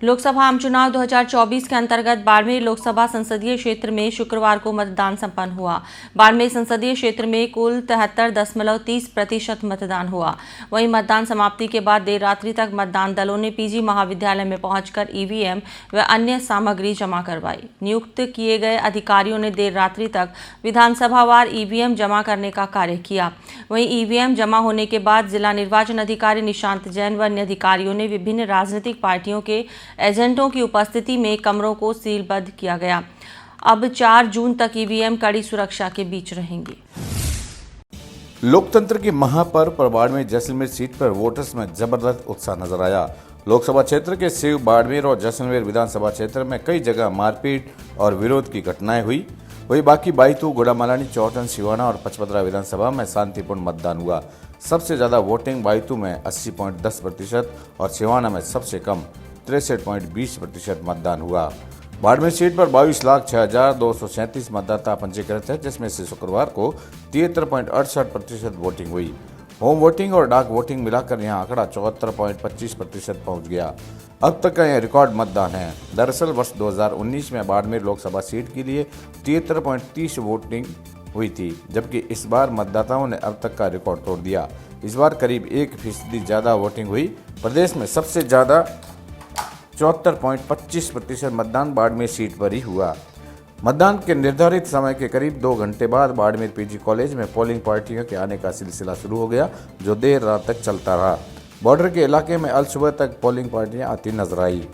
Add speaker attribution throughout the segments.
Speaker 1: लोकसभा आम चुनाव 2024 के अंतर्गत बाड़मेर लोकसभा संसदीय क्षेत्र में शुक्रवार को मतदान संपन्न हुआ। बाड़मेर संसदीय क्षेत्र में कुल 73.30% मतदान हुआ। वहीं मतदान समाप्ति के बाद देर रात्रि तक मतदान दलों ने पीजी महाविद्यालय में पहुंचकर ईवीएम व अन्य सामग्री जमा करवाई। नियुक्त किए गए अधिकारियों ने देर रात्रि तक विधानसभावार ईवीएम जमा करने का कार्य किया। वहीं ईवीएम जमा होने के बाद जिला निर्वाचन अधिकारी निशांत जैन व अन्य अधिकारियों ने विभिन्न राजनीतिक पार्टियों के एजेंटों की उपस्थिति में कमरों को सीलबंद किया गया। अब 4 जून तक ईवीएम कड़ी सुरक्षा के बीच रहेंगे।
Speaker 2: लोकतंत्र के महापर्व पर बाड़मेर जैसलमेर सीट पर वोटर्स में जबरदस्त उत्साह नजर आया। लोकसभा क्षेत्र के शिव, बाड़मेर और जैसलमेर विधानसभा क्षेत्र में कई जगह मारपीट और विरोध की घटनाएं हुई। वहीं बाकी बाईतू, गुड़ामालानी, चौहटन, सिवाना और पचपदरा विधानसभा में शांतिपूर्ण मतदान हुआ। सबसे ज्यादा वोटिंग बाईतू में 80.10% और सिवाना में सबसे कम 63.20% मतदान हुआ। बाड़मेर सीट पर 22,06,237 मतदाता पंजीकृत है, जिसमें से शुक्रवार को 73.68% वोटिंग हुई। होम वोटिंग और डाक वोटिंग मिलाकर यहां आंकड़ा 74.25% पहुंच गया। अब तक का यह रिकॉर्ड मतदान है। दरअसल वर्ष 2019 में बाड़मेर लोकसभा सीट के लिए 73.30 वोटिंग हुई थी, जबकि इस बार मतदाताओं ने अब तक का रिकॉर्ड तोड़ दिया। इस बार करीब 1% ज्यादा वोटिंग हुई। प्रदेश में सबसे ज्यादा 74.25% मतदान बाड़मेर सीट पर ही हुआ। मतदान के निर्धारित समय के करीब 2 घंटे बाद बाड़मेर पीजी कॉलेज में पोलिंग पार्टियों के आने का सिलसिला शुरू हो गया, जो देर रात तक चलता रहा। बॉर्डर के इलाके में अल सुबह तक पोलिंग पार्टियां आती नजर आई।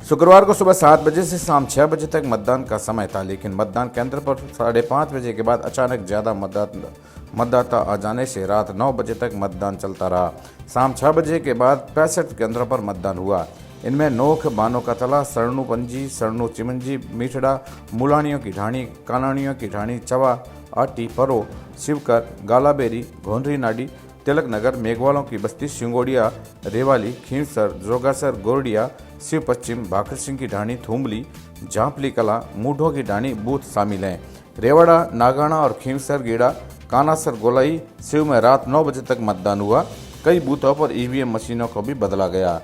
Speaker 2: शुक्रवार को सुबह 7 बजे से शाम 6 बजे तक मतदान का समय था, लेकिन मतदान केंद्र पर 5:30 बजे के बाद अचानक ज़्यादा मतदाता आ जाने से रात 9 बजे तक मतदान चलता रहा। शाम 6 बजे के बाद 65 केंद्रों पर मतदान हुआ। इनमें नोख, बानो का तला, सरनू पंजी, सरनू चिमंजी, मीठड़ा, मुलानियों की ढाणी, कानानियों की ढाणी, चवा, आटी, परो, शिवकर, गालाबेरी, घोंधरी नाडी, तिलक नगर, मेघवालों की बस्ती, सिंगोड़िया, रेवाली, खींवसर, जोगासर, गोरडिया, शिव पश्चिम, भाखर सिंह की ढाणी, थूमली, झांपली कला, मूढ़ों की ढाणी बूथ शामिल हैं। रेवाड़ा, नागाना और खींवसर, गेड़ा, कानासर, गोलाई, शिव में रात 9 बजे तक मतदान हुआ। कई बूथों पर ईवीएम मशीनों को भी बदला गया।